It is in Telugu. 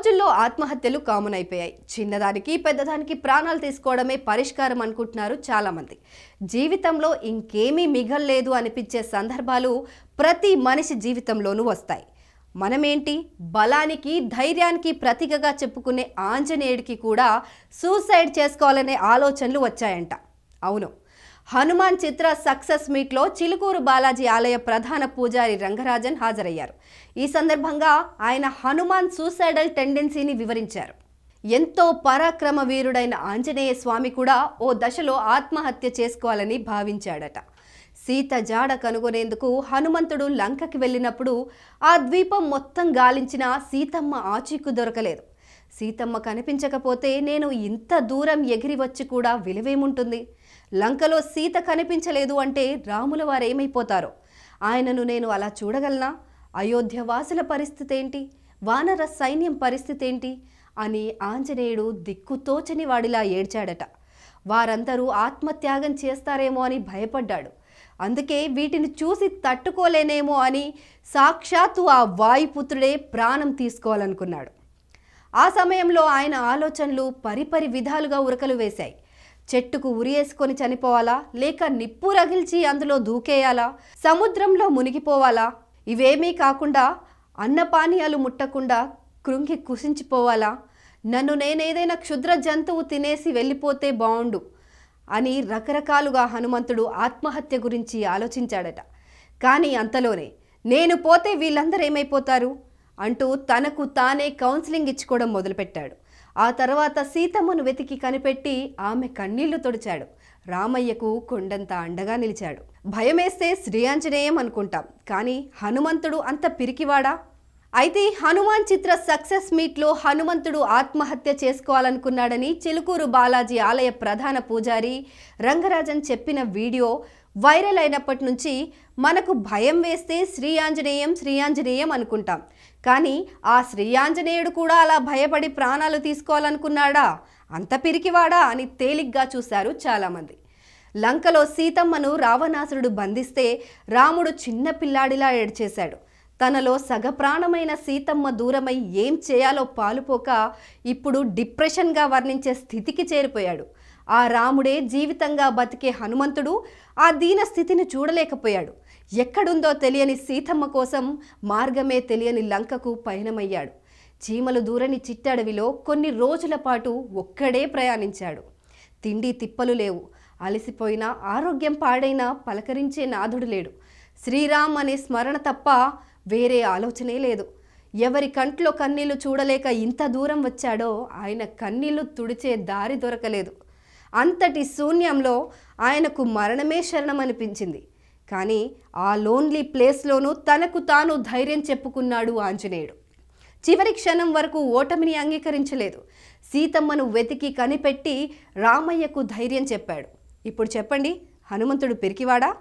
రోజుల్లో ఆత్మహత్యలు కామన్ అయిపోయాయి. చిన్నదానికి పెద్దదానికి ప్రాణాలు తీసుకోవడమే పరిష్కారం అనుకుంటున్నారు చాలామంది. జీవితంలో ఇంకేమీ మిగల్లేదు అనిపించే సందర్భాలు ప్రతి మనిషి జీవితంలోనూ వస్తాయి. మనమేంటి, బలానికి ధైర్యానికి ప్రతీకగా చెప్పుకునే ఆంజనేయుడికి కూడా సూసైడ్ చేసుకోవాలనే ఆలోచనలు వచ్చాయంట. అవును, హనుమాన్ చిత్ర సక్సెస్ మీట్లో చిలుకూరు బాలాజీ ఆలయ ప్రధాన పూజారి రంగరాజన్ హాజరయ్యారు. ఈ సందర్భంగా ఆయన హనుమాన్ సూసైడల్ టెండెన్సీని వివరించారు. ఎంతో పరాక్రమ వీరుడైన ఆంజనేయ స్వామి కూడా ఓ దశలో ఆత్మహత్య చేసుకోవాలని భావించాడట. సీత జాడ కనుగొనేందుకు హనుమంతుడు లంకకి వెళ్ళినప్పుడు ఆ ద్వీపం మొత్తం గాలించిన సీతమ్మ ఆచూకు దొరకలేదు. సీతమ్మ కనిపించకపోతే నేను ఇంత దూరం ఎగిరి వచ్చి కూడా విలువేముంటుంది? లంకలో సీత కనిపించలేదు అంటే రాముల వారేమైపోతారో? ఆయనను నేను అలా చూడగలనా? అయోధ్య వాసుల పరిస్థితి ఏంటి? వానర సైన్యం పరిస్థితి ఏంటి అని ఆంజనేయుడు దిక్కుతోచని వాడిలా ఏడ్చాడట. వారందరూ ఆత్మత్యాగం చేస్తారేమో అని భయపడ్డాడు. అందుకే వీటిని చూసి తట్టుకోలేనేమో అని సాక్షాత్తు ఆ వాయుపుత్రుడే ప్రాణం తీసుకోవాలనుకున్నాడు. ఆ సమయంలో ఆయన ఆలోచనలు పరిపరి విధాలుగా ఉరకలు వేశాయి. చెట్టుకు ఉరియేసుకొని చనిపోవాలా, లేక నిప్పు రగిల్చి అందులో దూకేయాలా, సముద్రంలో మునిగిపోవాలా, ఇవేమీ కాకుండా అన్నపానీయాలు ముట్టకుండా కృంగి కుసించిపోవాలా, నన్ను నేనేదైనా క్షుద్ర జంతువు తినేసి వెళ్ళిపోతే బావుండు అని రకరకాలుగా హనుమంతుడు ఆత్మహత్య గురించి ఆలోచించాడట. కానీ అంతలోనే నేను పోతే వీళ్ళందరూ ఏమైపోతారు అంటూ తనకు తానే కౌన్సిలింగ్ ఇచ్చుకోవడం మొదలుపెట్టాడు. ఆ తర్వాత సీతమ్మను వెతికి కనిపెట్టి ఆమె కన్నీళ్లు తొడిచాడు. రామయ్యకు కొండంత అండగా నిలిచాడు. భయమేస్తే శ్రీఆంజనేయం అనుకుంటాం, కానీ హనుమంతుడు అంత పిరికివాడా? అయితే హనుమాన్ చిత్ర సక్సెస్ మీట్లో హనుమంతుడు ఆత్మహత్య చేసుకోవాలనుకున్నాడని చిలుకూరు బాలాజీ ఆలయ ప్రధాన పూజారి రంగరాజన్ చెప్పిన వీడియో వైరల్ అయినప్పటి నుంచి మనకు భయం వేస్తే శ్రీఆంజనేయం అనుకుంటాం, కానీ ఆ శ్రీఆంజనేయుడు కూడా అలా భయపడి ప్రాణాలు తీసుకోవాలనుకున్నాడా? అంత పిరికివాడా అని తేలిగ్గా చూశారు చాలామంది. లంకలో సీతమ్మను రావణాసురుడు బంధిస్తే రాముడు చిన్న పిల్లాడిలా ఏడ్చేశాడు. తనలో సగప్రాణమైన సీతమ్మ దూరమై ఏం చేయాలో పాలుపోక ఇప్పుడు డిప్రెషన్గా వర్ణించే స్థితికి చేరిపోయాడు. ఆ రాముడే జీవితంగా బతికే హనుమంతుడు ఆ దీన స్థితిని చూడలేకపోయాడు. ఎక్కడుందో తెలియని సీతమ్మ కోసం మార్గమే తెలియని లంకకు పయనమయ్యాడు. చీమలు దూరని చిట్టడవిలో కొన్ని రోజుల పాటు ఒక్కడే ప్రయాణించాడు. తిండి తిప్పలు లేవు, అలసిపోయినా ఆరోగ్యం పాడైనా పలకరించే నాథుడు లేడు. శ్రీరామ్ అనే స్మరణ తప్ప వేరే ఆలోచనే లేదు. ఎవరి కంట్లో కన్నీళ్లు చూడలేక ఇంత దూరం వచ్చాడో ఆయన కన్నీళ్లు తుడిచే దారి దొరకలేదు. అంతటి శూన్యంలో ఆయనకు మరణమే శరణమనిపించింది. కానీ ఆ లోన్లీ ప్లేస్లోనూ తనకు తాను ధైర్యం చెప్పుకున్నాడు ఆంజనేయుడు. చివరి క్షణం వరకు ఓటమిని అంగీకరించలేదు. సీతమ్మను వెతికి కనిపెట్టి రామయ్యకు ధైర్యం చెప్పాడు. ఇప్పుడు చెప్పండి, హనుమంతుడు పిరికివాడా?